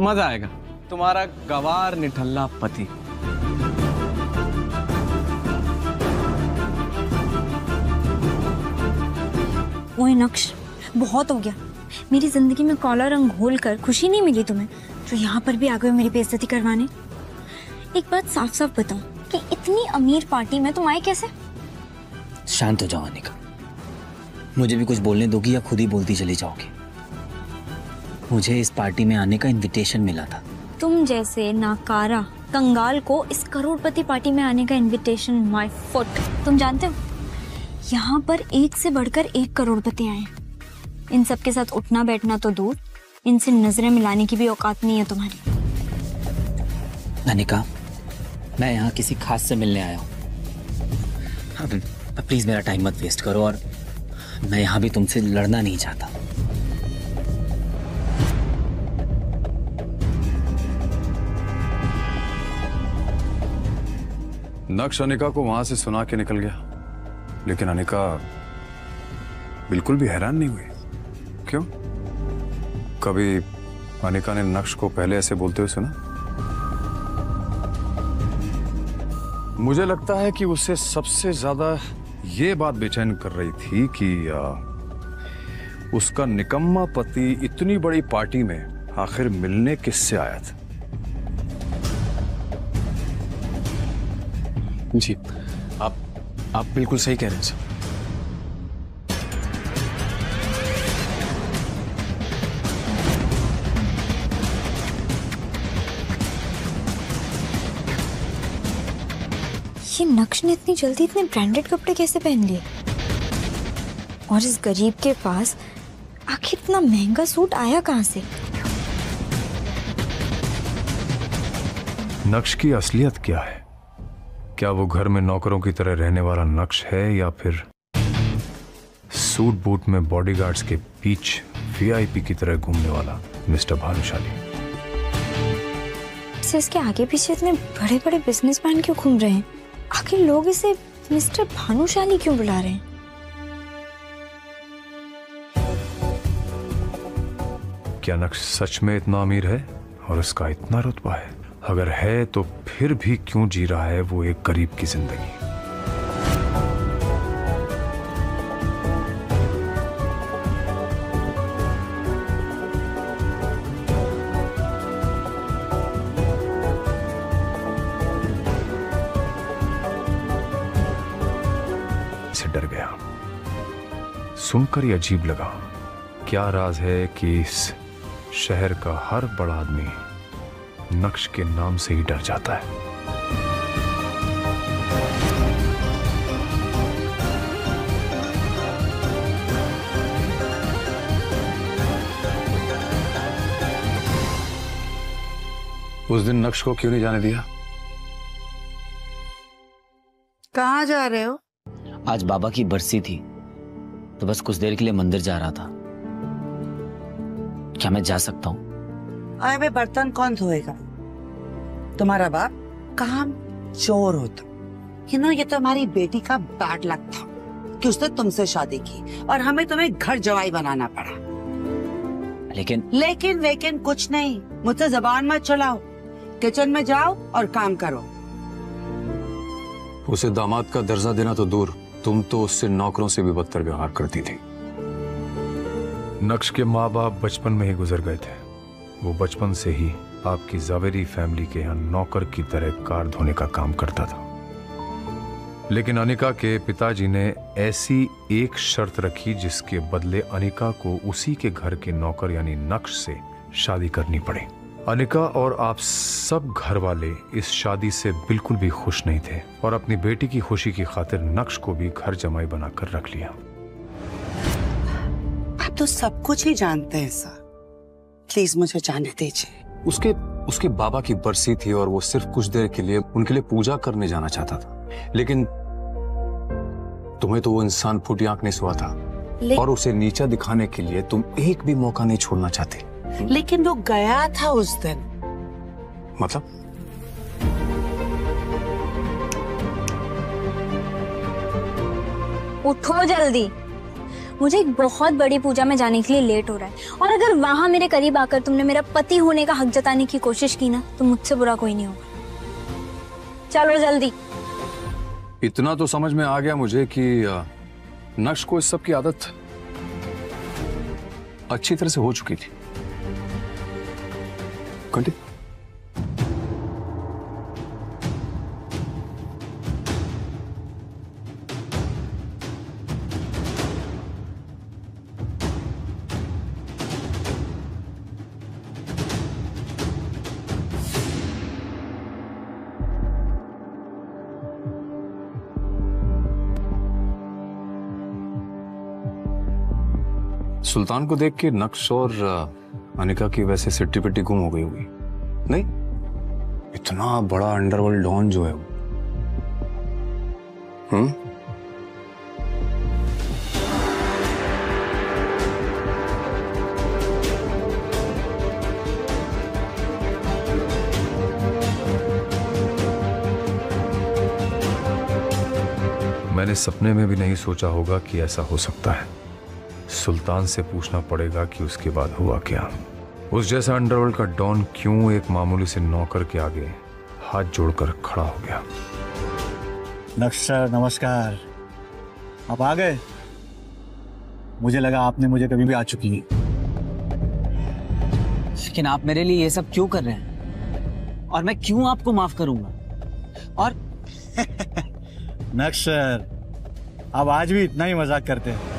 मजा आएगा। तुम्हारा गवार निठल्ला पति। ओए नक्श, बहुत हो गया। मेरी जिंदगी में काला रंग घोल कर खुशी नहीं मिली तुम्हें, जो यहाँ पर भी आ गए मेरी बेइज्जती करवाने। एक बात साफ साफ बताओ कि इतनी अमीर पार्टी में तुम आए कैसे? शांत हो जाओ अनिका, मुझे भी कुछ बोलने दोगी या खुद ही बोलती चली जाओगी? मुझे इस पार्टी में आने का इनविटेशन मिला था। तुम जैसे नाकारा कंगाल को इस करोड़पति पार्टी में आने का इनविटेशन माय फुट। तुम जानते हो यहाँ पर एक से बढ़कर एक करोड़पति आए। इन सब के साथ उठना बैठना तो दूर, इनसे नजरें मिलाने की भी औकात नहीं है तुम्हारी। अनिका, मैं यहाँ किसी खास से मिलने आया हूँ। प्लीज मेरा टाइम मत वेस्ट करो, और मैं यहाँ भी तुमसे लड़ना नहीं चाहता। नक्श अनिका को वहां से सुना के निकल गया, लेकिन अनिका बिल्कुल भी हैरान नहीं हुई। क्यों? कभी अनिका ने नक्श को पहले ऐसे बोलते हुए सुना? मुझे लगता है कि उसे सबसे ज्यादा ये बात बेचैन कर रही थी कि उसका निकम्मा पति इतनी बड़ी पार्टी में आखिर मिलने किससे आया था। जी, आप बिल्कुल सही कह रहे हैं सर। ये नक्श ने इतनी जल्दी इतने ब्रांडेड कपड़े कैसे पहन लिए? और इस गरीब के पास आखिर इतना महंगा सूट आया कहां से? नक्श की असलियत क्या है? क्या वो घर में नौकरों की तरह रहने वाला नक्श है, या फिर सूट बूट में बॉडीगार्ड्स के बीच वीआईपी की तरह घूमने वाला मिस्टर भानुशाली? इसके आगे पीछे इतने बड़े बड़े बिजनेसमैन क्यों घूम रहे हैं? आखिर लोग इसे मिस्टर भानुशाली क्यों बुला रहे हैं? क्या नक्श सच में इतना अमीर है और उसका इतना रुतबा है? अगर है तो फिर भी क्यों जी रहा है वो एक गरीब की जिंदगी? से डर गया। सुनकर ही अजीब लगा। क्या राज है कि इस शहर का हर बड़ा आदमी नक्श के नाम से ही डर जाता है? उस दिन नक्श को क्यों नहीं जाने दिया? कहाँ जा रहे हो? आज बाबा की बरसी थी, तो बस कुछ देर के लिए मंदिर जा रहा था। क्या मैं जा सकता हूँ? अरे बर्तन कौन धोएगा? तुम्हारा बाप काम चोर होता। ये तो हमारी बेटी का बैड लक था कि उसने तुमसे शादी की और हमें तुम्हें घर जवाई बनाना पड़ा। लेकिन कुछ नहीं, मुझसे जबान मत चलाओ। किचन में जाओ और काम करो। उसे दामाद का दर्जा देना तो दूर, तुम तो उससे नौकरों से भी बदतर व्यवहार करती थी। नक्श के माँ बाप बचपन में ही गुजर गए थे। वो बचपन से ही आपकी जावेरी फैमिली के यहाँ नौकर की तरह कार धोने का काम करता था। लेकिन अनिका के पिताजी ने ऐसी एक शर्त रखी जिसके बदले अनिका को उसी के घर के नौकर यानी नक्श से शादी करनी पड़ी। अनिका और आप सब घर वाले इस शादी से बिल्कुल भी खुश नहीं थे और अपनी बेटी की खुशी की खातिर नक्श को भी घर जमाई बनाकर रख लिया। आप तो सब कुछ ही जानते हैं सर, प्लीज मुझे जाने दीजिए। उसके बाबा की बरसी थी और वो सिर्फ कुछ देर के लिए उनके लिए पूजा करने जाना चाहता था, लेकिन तुम्हें तो वो इंसान फूटी आंख नहीं सुहा था और उसे नीचा दिखाने के लिए तुम एक भी मौका नहीं छोड़ना चाहते। लेकिन वो गया था उस दिन। मतलब? उठो जल्दी, मुझे एक बहुत बड़ी पूजा में जाने के लिए लेट हो रहा है, और अगर वहां मेरे करीब आकर तुमने मेरा पति होने का हक जताने की कोशिश की ना, तो मुझसे बुरा कोई नहीं होगा। चलो जल्दी। इतना तो समझ में आ गया मुझे कि नक्श को इस सब की आदत अच्छी तरह से हो चुकी थी। कंटिन्यू। सुल्तान को देख के नक्श और अनिका की वैसे सिट्टी पिट्टी गुम हो गई होगी। नहीं, इतना बड़ा अंडरवर्ल्ड डॉन जो है वो। मैंने सपने में भी नहीं सोचा होगा कि ऐसा हो सकता है। सुल्तान से पूछना पड़ेगा कि उसके बाद हुआ क्या। उस जैसा अंडरवर्ल्ड का डॉन क्यों एक मामूली से नौकर के आगे हाथ जोड़कर खड़ा हो गया। नक्श सर नमस्कार, आप आ गए। मुझे लगा आपने मुझे कभी भी आ चुकी है। लेकिन आप मेरे लिए ये सब क्यों कर रहे हैं, और मैं क्यों आपको माफ करूंगा? और नक्श सर, आप आज भी इतना ही मजाक करते हैं।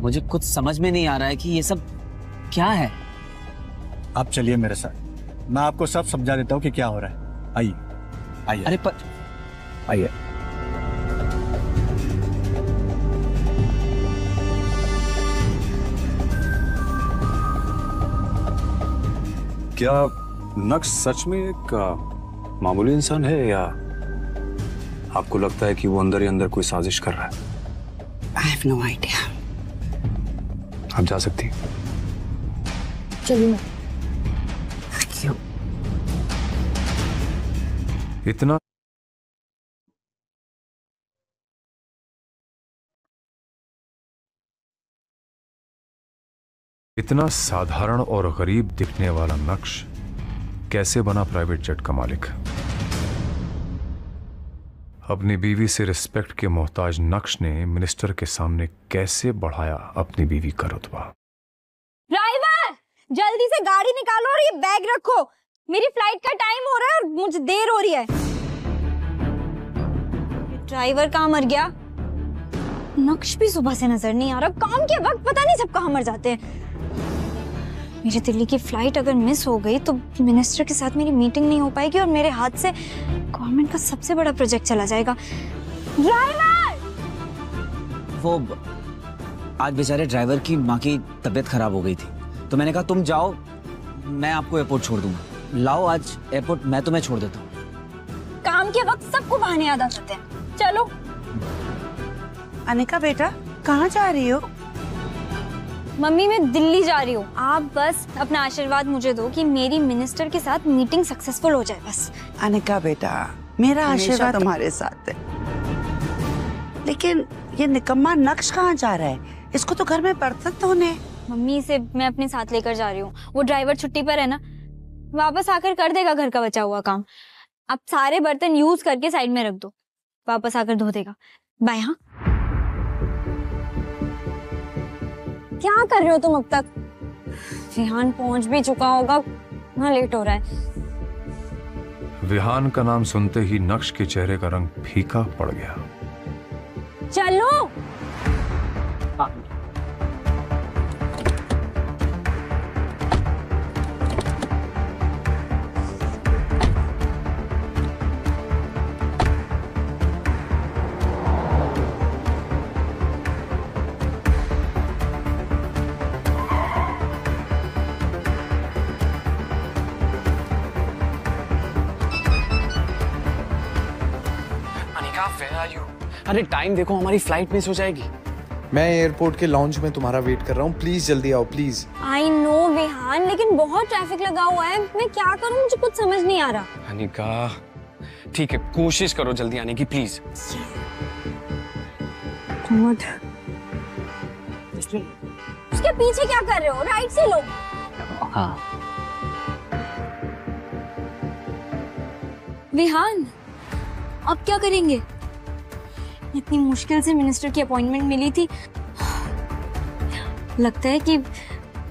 मुझे कुछ समझ में नहीं आ रहा है कि ये सब क्या है। आप चलिए मेरे साथ, मैं आपको सब समझा देता हूँ कि क्या हो रहा है। आइए आइए। अरे पर आइए। क्या नक्श सच में एक मामूली इंसान है, या आपको लगता है कि वो अंदर ही अंदर कोई साजिश कर रहा है? I have no idea. आप जा सकती हैं। चलिए। क्यों? इतना साधारण और गरीब दिखने वाला नक्श कैसे बना प्राइवेट जेट का मालिक? अपनी बीवी से रिस्पेक्ट के मोहताज नक्श ने मिनिस्टर के सामने कैसे बढ़ाया अपनी बीवी का रुतबा? ड्राइवर, जल्दी से गाड़ी निकालो और ये बैग रखो। मेरी फ्लाइट का टाइम हो रहा है और मुझे देर हो रही है। ड्राइवर कहाँ मर गया? नक्श भी सुबह से नजर नहीं आ रहा। काम के वक्त पता नहीं सब कहाँ मर जाते हैं। मेरी दिल्ली की फ्लाइट अगर मिस हो गई तो मिनिस्टर के साथ मेरी मीटिंग नहीं हो पाएगी और मेरे हाथ से गवर्नमेंट का सबसे बड़ा प्रोजेक्ट चला जाएगा। ड्राइवर! वो आज बेचारे ड्राइवर की माँ की तबीयत खराब हो गई थी, तो मैंने कहा तुम जाओ, मैं आपको एयरपोर्ट छोड़ दूंगा। लाओ आज एयरपोर्ट मैं तुम्हें छोड़ देता हूँ। काम के वक्त सबको बहाने याद आ जाते हैं। चलो। अनिका बेटा, कहाँ जा रही हो? मम्मी मैं दिल्ली जा रही हूँ। आप बस अपना आशीर्वाद मुझे दो कि मेरी मिनिस्टर के साथ मीटिंग सक्सेसफुल हो जाए बस। अनिका बेटा, मेरा आशीर्वाद तुम्हारे साथ है। लेकिन ये निकम्मा नक्श कहाँ जा रहा है? इसको तो घर में बर्तन धोने। मम्मी इसे मैं अपने साथ लेकर जा रही हूँ। वो ड्राइवर छुट्टी पर है ना, वापस आकर कर देगा घर का बचा हुआ काम। आप सारे बर्तन यूज करके साइड में रख दो, वापस आकर धो देगा। बाय। हाँ, क्या कर रहे हो तुम अब तक? विहान पहुंच भी चुका होगा, वहाँ लेट हो रहा है। विहान का नाम सुनते ही नक्श के चेहरे का रंग फीका पड़ गया। चलो। अरे टाइम देखो, हमारी फ्लाइट मिस हो जाएगी। मैं एयरपोर्ट के लॉन्च में तुम्हारा वेट कर रहा हूँ, प्लीज जल्दी आओ प्लीज। आई नो विहान, लेकिन बहुत ट्रैफिक लगा हुआ है। मैं क्या करूँ, मुझे कुछ समझ नहीं आ रहा। अनिका ठीक है, कोशिश करो जल्दी आने की प्लीज। उसके पीछे क्या कर रहे हो? राइट से लो। हाँ विहान, अब क्या करेंगे? इतनी मुश्किल से मिनिस्टर की अपॉइंटमेंट मिली थी। लगता है कि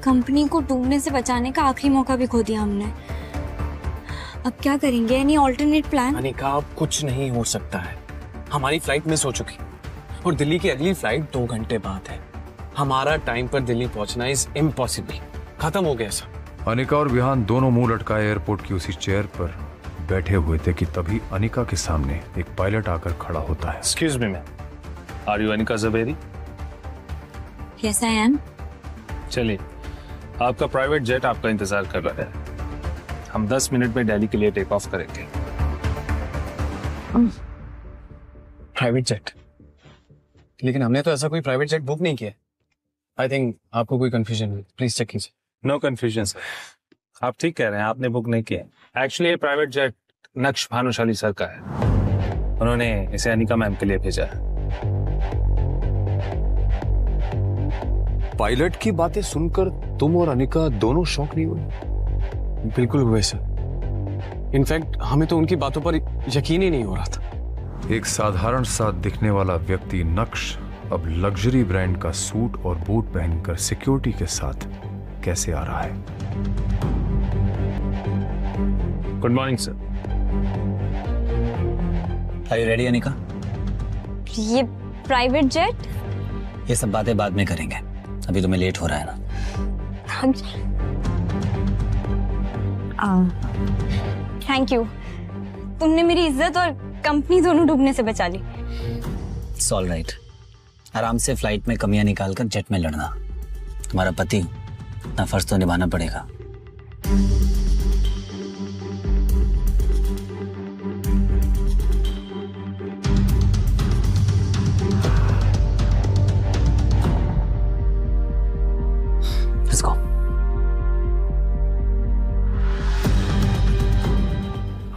कंपनी को डूबने से बचाने का आखिरी मौका भी खो दिया हमने। अब क्या करेंगे? Any alternate plan? अनिका, अब कुछ नहीं हो सकता है। हमारी फ्लाइट मिस हो चुकी और दिल्ली की अगली फ्लाइट 2 घंटे बाद है। हमारा टाइम पर दिल्ली पहुंचना इज इम्पॉसिबल। खत्म हो गया सब। अनिका और विहान दोनों मुंह लटकाए एयरपोर्ट की उसी चेयर पर बैठे हुए थे कि तभी अनिका के सामने एक पायलट आकर खड़ा होता है। Excuse me ma'am, are you Anika Jhaveri? Yes I am. चलिए, आपका प्राइवेट जेट आपका इंतजार कर रहा है। हम 10 मिनट में दिल्ली के लिए टेक ऑफ करेंगे। Private jet? लेकिन हमने तो ऐसा कोई प्राइवेट जेट बुक नहीं किया। आई थिंक आपको कोई कंफ्यूजन हुई, प्लीज चेक कीजिए। नो कंफ्यूजन सर, आप ठीक कह रहे हैं, आपने बुक नहीं किया। एक्चुअली ये प्राइवेट जेट नक्श भानुशाली सर का है। उन्होंने इसे अनिका मैम के लिए भेजा है। पायलट की बातें सुनकर तुम और अनिका दोनों शॉक नहीं हुए? बिल्कुल हुए सर। इनफैक्ट हमें तो उनकी बातों पर यकीन ही नहीं हो रहा था। एक साधारण सा दिखने वाला व्यक्ति नक्श अब लग्जरी ब्रांड का सूट और बूट पहनकर सिक्योरिटी के साथ कैसे आ रहा है? Good morning sir. Are you ready Anika? ये प्राइवेट जेट? ये सब बातें बाद में करेंगे, अभी तुम्हें लेट हो रहा है ना। थैंक यू, तुमने मेरी इज्जत और कंपनी दोनों डूबने से बचा ली। It's all right. आराम से फ्लाइट में कमियां निकालकर जेट में लड़ना। तुम्हारा पति, अपना फर्ज तो निभाना पड़ेगा। Let's go.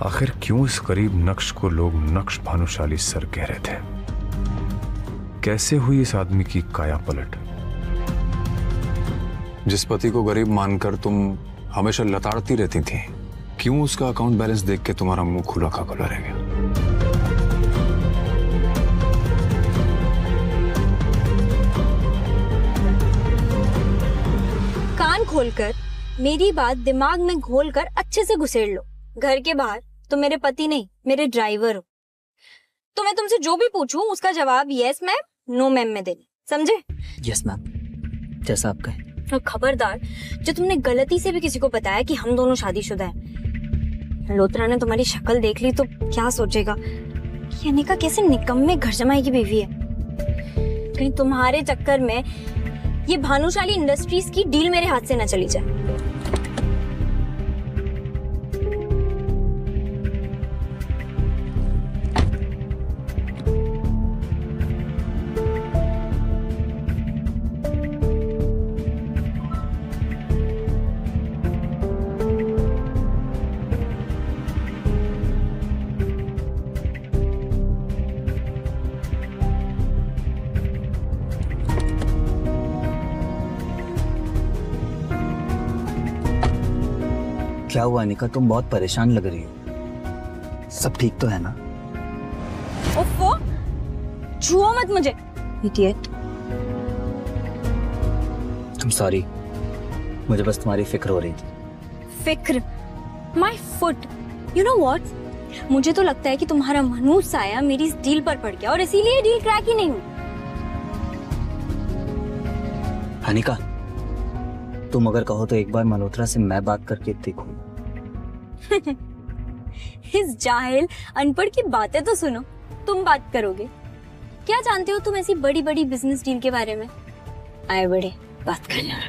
आखिर क्यों इस गरीब नक्श को लोग नक्श भानुशाली सर कह रहे थे? कैसे हुई इस आदमी की काया पलट? जिस पति को गरीब मानकर तुम हमेशा लताड़ती रहती थी, क्यों उसका अकाउंट बैलेंस देख के तुम्हारा मुंह खुला का खुला रह गया? कान खोलकर मेरी बात दिमाग में घोलकर अच्छे से घुसेड़ लो। घर के बाहर तो मेरे पति नहीं, मेरे ड्राइवर हो। तो मैं तुमसे जो भी पूछूं उसका जवाब यस मैम, नो मैम में देना, समझे? यस मैम, जैसा आप कहें। और खबरदार, जो तुमने गलती से भी किसी को बताया कि हम दोनों शादीशुदा हैं, मल्होत्रा ने तुम्हारी शक्ल देख ली तो क्या सोचेगा कि अनिका कैसे निकम्मे घर जमाई की बीवी है। कहीं तुम्हारे चक्कर में ये भानुशाली इंडस्ट्रीज की डील मेरे हाथ से न चली जाए। क्या हुआ अनिका, तुम बहुत परेशान लग रही हो। सब ठीक तो है ना? ओफो, छुओ मत मुझे, इडियट। तुम सॉरी, मुझे बस तुम्हारी फिक्र हो रही थी। फिक्र? My foot. You know what, मुझे तो लगता है कि तुम्हारा मनूस साया मेरी इस डील पर पड़ गया और इसीलिए डील क्रैक ही नहीं हुई। अनिका, तुम अगर कहो तो एक बार मल्होत्रा से मैं बात करके देखूं। इस जाहिल अनपढ़ की बातें तो सुनो, तुम बात करोगे? क्या जानते हो तुम ऐसी बड़ी बड़ी बिजनेस डील के बारे में? आए बड़े बात करना।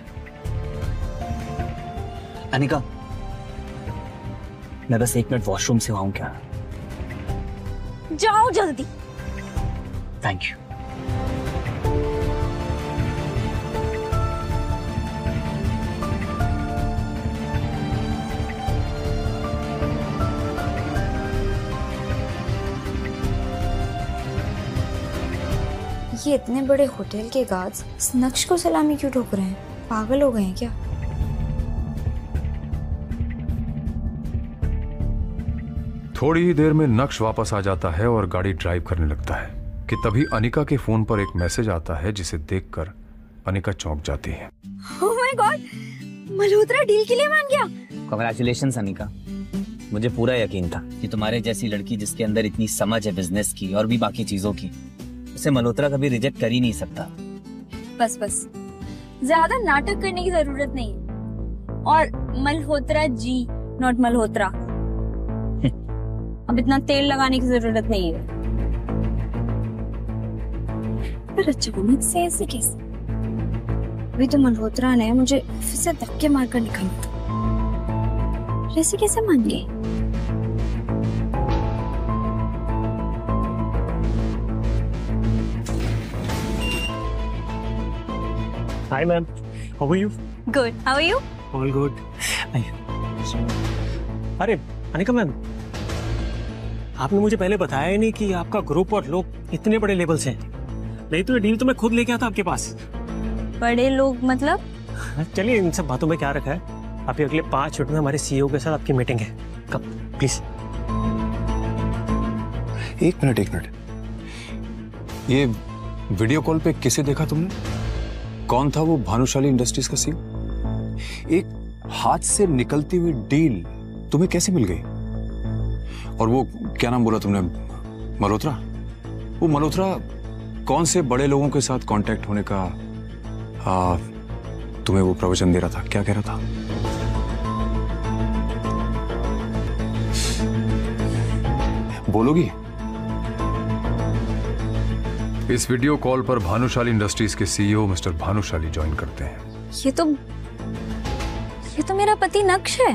अनिका, मैं बस 1 मिनट वॉशरूम से आऊं क्या? जाओ जल्दी। Thank you. ये इतने बड़े होटल के गार्ड्स इस नक्श को सलामी क्यों ठोक रहे हैं? पागल हो गए हैं क्या? थोड़ी ही देर में नक्श वापस आ जाता है और गाड़ी ड्राइव करने लगता है कि तभी अनिका के फोन पर एक मैसेज आता है जिसे देखकर अनिका चौंक जाती है। Oh my God, Malhotra deal के लिए मान गया। कांग्रेचुलेशंस अनिका, मुझे पूरा यकीन था कि तुम्हारे जैसी लड़की जिसके अंदर इतनी समझ है बिजनेस की और भी बाकी चीजों की, उसे मल्होत्रा कभी रिजेक्ट कर ही नहीं सकता। बस बस, ज्यादा नाटक करने की जरूरत नहीं है। और मल्होत्रा जी, नॉट मल्होत्रा। अब इतना तेल लगाने की जरूरत नहीं है। पर अचानक से ऐसे कैसे? अभी तो मल्होत्रा ने मुझे फिर से धक्के मारकर निकाला था, ऐसे कैसे मान गए? Hi ma'am, how are you? Good, how are you? All good. अरे अनिका मैम, आपने मुझे पहले बताया ही नहीं कि आपका ग्रुप और लोग इतने बड़े लेवल से हैं। नहीं तो ये डील तो मैं खुद लेके आता आपके पास। बड़े लोग मतलब? चलिए इन सब बातों में क्या रखा है, अभी अगले 5 मिनट में हमारे सीईओ के साथ आपकी मीटिंग है। Come please. एक मिनट, ये वीडियो कॉल पे किसे देखा तुमने? कौन था वो भानुशाली इंडस्ट्रीज का सीईओ? एक हाथ से निकलती हुई डील तुम्हें कैसे मिल गई? और वो क्या नाम बोला तुमने, मल्होत्रा? वो मल्होत्रा कौन से बड़े लोगों के साथ कांटेक्ट होने का तुम्हें वो प्रवचन दे रहा था? क्या कह रहा था? बोलोगी? इस वीडियो कॉल पर भानुशाली इंडस्ट्रीज के सीईओ मिस्टर भानुशाली ज्वाइन करते हैं। ये तो मेरा पति नक्श है।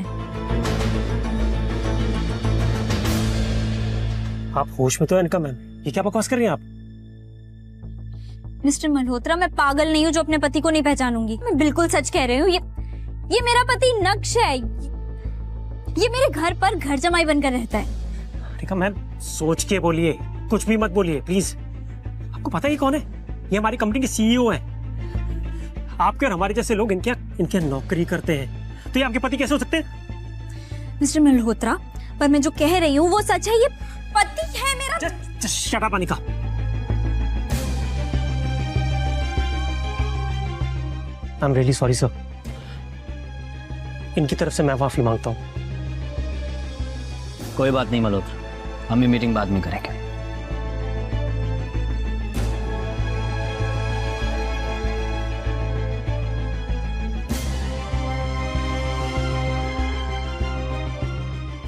आप होश में तो है अनिका मैम, ये क्या बकवास कर रही हैं आप? मिस्टर मल्होत्रा, मैं पागल नहीं हूँ जो अपने पति को नहीं पहचानूंगी। मैं बिल्कुल सच कह रही हूँ। ये मेरा पति नक्श है। ये मेरे घर पर घर जमाई बनकर रहता है। अनिका मैम, सोच के बोलिए, कुछ भी मत बोलिए प्लीज। आपको पता ही कौन है? ये हमारी कंपनी के सीईओ हैं। आपके और हमारे जैसे लोग इनके नौकरी करते हैं, तो ये आपके पति कैसे हो सकते हैं? मिस्टर मल्होत्रा, पर मैं जो कह रही हूँ वो सच है। ये पति है मेरा। Just shut up, Anika. I'm really sorry, sir. इनकी तरफ से मैं माफी मांगता हूँ। कोई बात नहीं मल्होत्रा, हम ये मीटिंग बाद में करेंगे।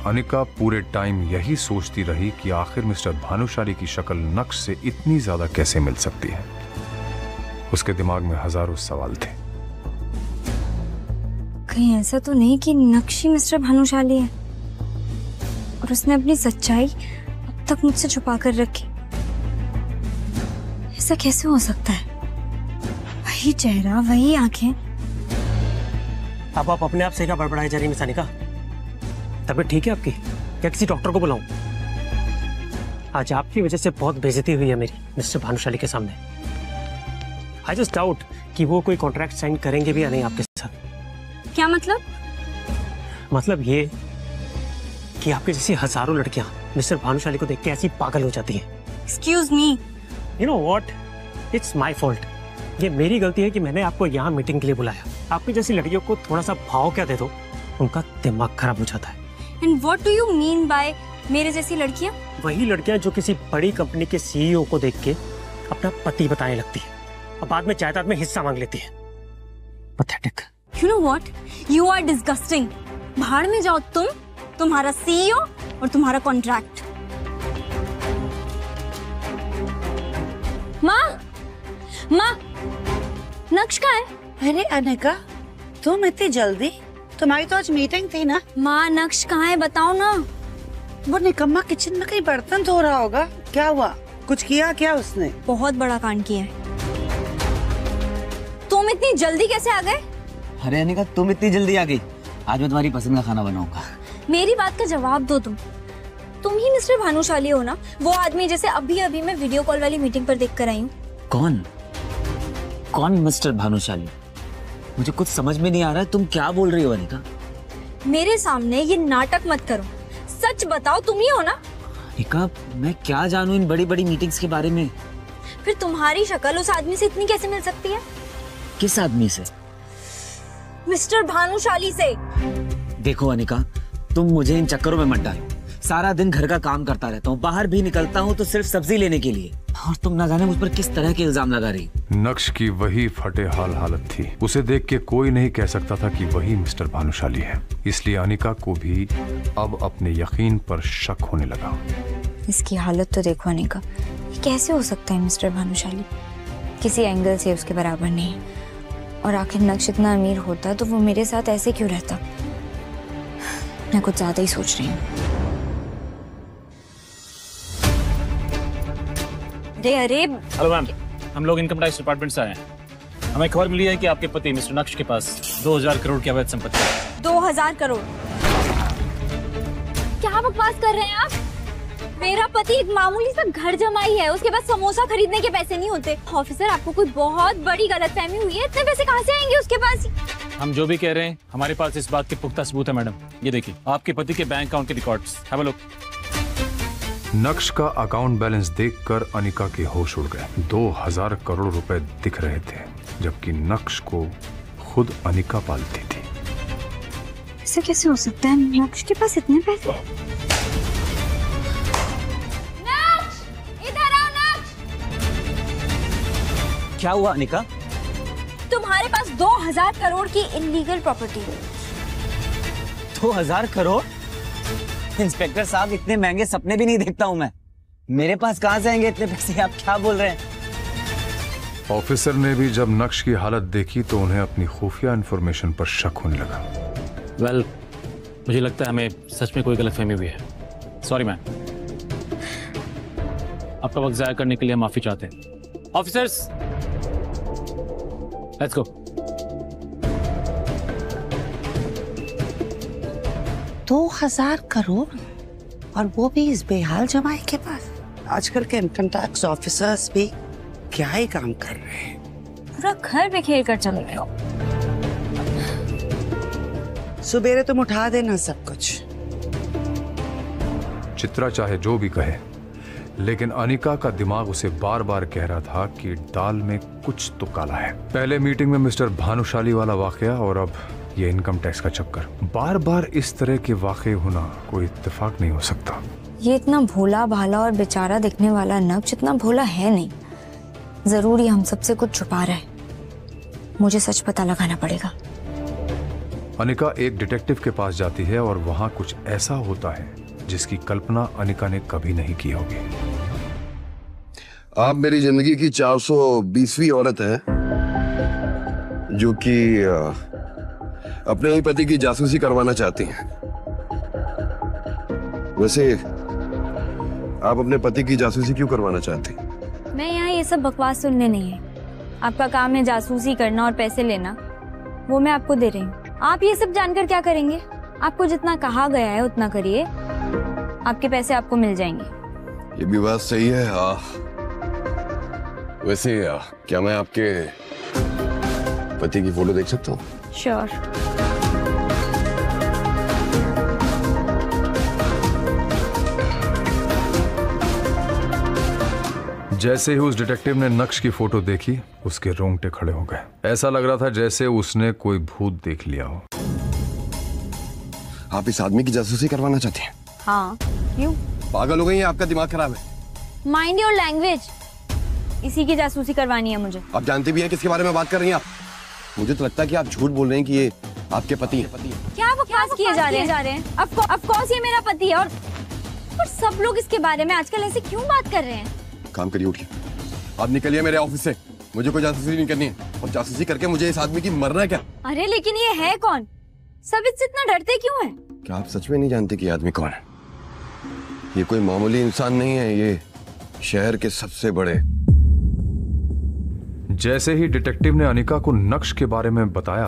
अनिका पूरे टाइम यही सोचती रही कि आखिर मिस्टर भानुशाली की शक्ल नक्श से इतनी ज्यादा कैसे मिल सकती है। उसके दिमाग में हजारों सवाल थे। कहीं ऐसा तो नहीं कि नक्श ही मिस्टर भानुशाली है और उसने अपनी सच्चाई अब तक मुझसे छुपा कर रखी? ऐसा कैसे हो सकता है? वही चेहरा, वही आंखें। अब आप अपने आप से क्या बड़बड़ाई जा रही मिस अनिका? तबीयत ठीक है आपकी? क्या किसी डॉक्टर को बुलाऊं? आज आपकी वजह से बहुत बेइज्जती हुई है मेरी मिस्टर भानुशाली के सामने। आई जस्ट डाउट कि वो कोई कॉन्ट्रैक्ट साइन करेंगे भी या नहीं आपके साथ। क्या मतलब? मतलब ये कि आपके जैसी हजारों लड़कियां मिस्टर भानुशाली को देख के ऐसी पागल हो जाती हैं। Excuse me. You know what, it's my fault. ये मेरी गलती है कि मैंने आपको यहाँ मीटिंग के लिए बुलाया। आपकी जैसी लड़कियों को थोड़ा सा भाव क्या दे दो, उनका दिमाग खराब हो जाता है। And what do you mean by मेरे जैसी लड़कियां? वही लड़कियां जो किसी बड़ी कंपनी के सीईओ को देख के अपना पति बताने लगती है और बाद में जायदाद में हिस्सा मांग लेती है। Pathetic. You know what? You are disgusting. भाड़ में जाओ तुम, तुम्हारा सीईओ और तुम्हारा कॉन्ट्रैक्ट। माँ, नक्श कहाँ है? अरे अनिका, तुम इतनी जल्दी? तुम्हारी तो आज मीटिंग थी ना। माँ, नक्श कहाँ है बताओ ना। वो निकम्मा किचन में कहीं बर्तन धो रहा होगा। क्या हुआ? कुछ किया क्या उसने? बहुत बड़ा कांड किया है। तुम इतनी जल्दी कैसे आ गए? अरे अनिका, तुम इतनी जल्दी आ गई? आज मैं तुम्हारी पसंद का खाना बनाऊंगा। मेरी बात का जवाब दो। तुम ही मिस्टर भानुशाली हो ना? वो आदमी जैसे अभी मैं वीडियो कॉल वाली मीटिंग पर देख कर आई हूँ। कौन कौन मिस्टर भानुशाली? मुझे कुछ समझ में नहीं आ रहा है, तुम क्या बोल रही हो अनिका? मेरे सामने ये नाटक मत करो, सच बताओ तुम ही हो ना? अनिका, मैं क्या जानूं इन बड़ी बड़ी मीटिंग्स के बारे में? फिर तुम्हारी शक्ल उस आदमी से इतनी कैसे मिल सकती है? किस आदमी से? मिस्टर भानुशाली से। देखो अनिका, तुम मुझे इन चक्करों में मत डालो। सारा दिन घर का काम करता रहता हूँ, बाहर भी निकलता हूँ तो सिर्फ सब्जी लेने के लिए, और तुम ना जाने मुझ पर किस तरह के इल्जाम लगा रही। नक्श की वही फटे हाल हालत थी। उसे देख के कोई नहीं कह सकता था कि वही मिस्टर भानुशाली है। इसलिए अनिका को भी अब अपने यकीन पर शक होने लगा। इसकी हालत तो देखो अनिका, ये कैसे हो सकता है मिस्टर भानुशाली? किसी एंगल से उसके बराबर नहीं है। और आखिर नक्श इतना अमीर होता तो वो मेरे साथ ऐसे क्यों रहता? मैं कुछ ज्यादा ही सोच रही हूँ। अरे हेलो मैम, हम लोग इनकम टैक्स डिपार्टमेंट से आए हैं। हमें खबर मिली है कि आपके पति मिस्टर नक्श के पास 2000 करोड़ की अवैध संपत्ति है। 2000 करोड़? क्या बकवास कर रहे हैं आप? मेरा पति एक मामूली सा घर जमाई है, उसके पास समोसा खरीदने के पैसे नहीं होते। ऑफिसर, आपको कोई बहुत बड़ी गलतफहमी हुई है। इतने पैसे कहाँ से आएंगे उसके पास? हम जो भी कह रहे हैं, हमारे पास इस बात के पुख्ता सबूत है मैडम। ये देखिए, आपके पति के बैंक अकाउंट के रिकॉर्ड्स। Have a look. नक्श का अकाउंट बैलेंस देखकर अनिका के होश उड़ गए। 2000 करोड़ रुपए दिख रहे थे, जबकि नक्श को खुद अनिका पालती थी। ऐसे कैसे हो सकता है? नक्श के पास इतने पैसे? नक्श, इधर आओ नक्श। क्या हुआ अनिका? तुम्हारे पास 2000 करोड़ की इलीगल प्रॉपर्टी है। 2000 करोड़? इंस्पेक्टर साहब, इतने महंगे सपने भी नहीं देखता हूँ मैं। मेरे पास कहाँ से आएंगे इतने पैसे? आप क्या बोल रहे हैं? ऑफिसर ने भी जब नक्श की हालत देखी तो उन्हें अपनी खुफिया इंफॉर्मेशन पर शक होने लगा। वेल, मुझे लगता है हमें सच में कोई गलतफहमी हुई है। Sorry ma'am. आपका वक्त जाया करने के लिए माफी चाहते हैं। Officers, let's go. 2000 करोड़, और वो भी इस बेहाल जमाई के पास? आजकल के इनकम टैक्स ऑफिसर्स भी क्या ही काम कर रहे हैं। पूरा घर बिखेर कर चले गए हो। सुबेरे तुम उठा देना सब कुछ। चित्रा चाहे जो भी कहे, लेकिन अनिका का दिमाग उसे बार बार कह रहा था कि दाल में कुछ तो काला है। पहले मीटिंग में मिस्टर भानुशाली वाला वाकया, और अब ये इनकम टैक्स का चक्कर। बार बार इस तरह के वाकये होना कोई इत्तेफाक नहीं हो सकता। ये इतना भोला भाला और बेचारा दिखने वाला नक्श इतना भोला है नहीं। जरूर ये हम सबसे कुछ छुपा रहा है। मुझे सच पता लगाना पड़ेगा। अनिका एक डिटेक्टिव के पास जाती है और वहां कुछ ऐसा होता है जिसकी कल्पना अनिका ने कभी नहीं की होगी। आप मेरी जिंदगी की 420वीं औरत है जो कि अपने ही पति की जासूसी करवाना चाहती हैं। वैसे आप अपने पति की जासूसी क्यों करवाना चाहती? मैं यहाँ ये सब बकवास सुनने नहीं है। आपका काम है जासूसी करना और पैसे लेना, वो मैं आपको दे रही हूँ। आप ये सब जानकर क्या करेंगे? आपको जितना कहा गया है उतना करिए, आपके पैसे आपको मिल जाएंगे। ये भी बात सही है। वैसे क्या मैं आपके पति की फोटो देख सकता हूँ? श्योर। जैसे ही उस डिटेक्टिव ने नक्श की फोटो देखी, उसके रोंगटे खड़े हो गए। ऐसा लग रहा था जैसे उसने कोई भूत देख लिया हो। आप इस आदमी की जासूसी करवाना चाहती हैं? हाँ, क्यों? पागल हो गई हैं? आपका दिमाग खराब है। Mind your language. इसी की जासूसी करवानी है मुझे। आप जानते भी हैं किसके बारे में बात कर रही हैं आप? मुझे तो लगता है कि आप झूठ बोल रहे हैं कि ये आपके पति हैं। क्या बकवास किए जा रहे हैं? ऑफ कोर्स ये मेरा पति है, और सब लोग इसके बारे में आजकल ऐसे क्यों बात कर रहे हैं? काम करिए, उठिए। आप निकलिए मेरे ऑफिस से। मुझे कोई जासूसी नहीं करनी है, और जासूसी करके मुझे इस आदमी की मरना है क्या? अरे लेकिन ये है कौन? सब इससे इतना डरते क्यों हैं? क्या आप सच में नहीं जानते कि ये आदमी कौन है? ये कोई मामूली इंसान नहीं है, ये शहर के सबसे बड़े। जैसे ही डिटेक्टिव ने अनिका को नक्श के बारे में बताया,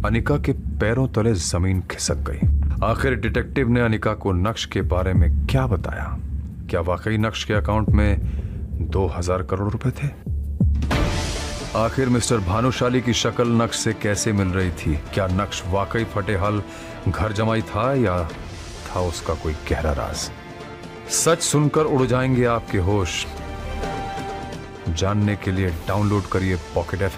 अनिका के पैरों तले जमीन खिसक गई। आखिर डिटेक्टिव ने अनिका को नक्श के बारे में क्या बताया? क्या वाकई नक्श के अकाउंट में 2000 करोड़ रुपए थे? आखिर मिस्टर भानुशाली की शक्ल नक्श से कैसे मिल रही थी? क्या नक्श वाकई फटेहाल घर जमाई था या था उसका कोई गहरा राज? सच सुनकर उड़ जाएंगे आपके होश। जानने के लिए डाउनलोड करिए पॉकेट एफ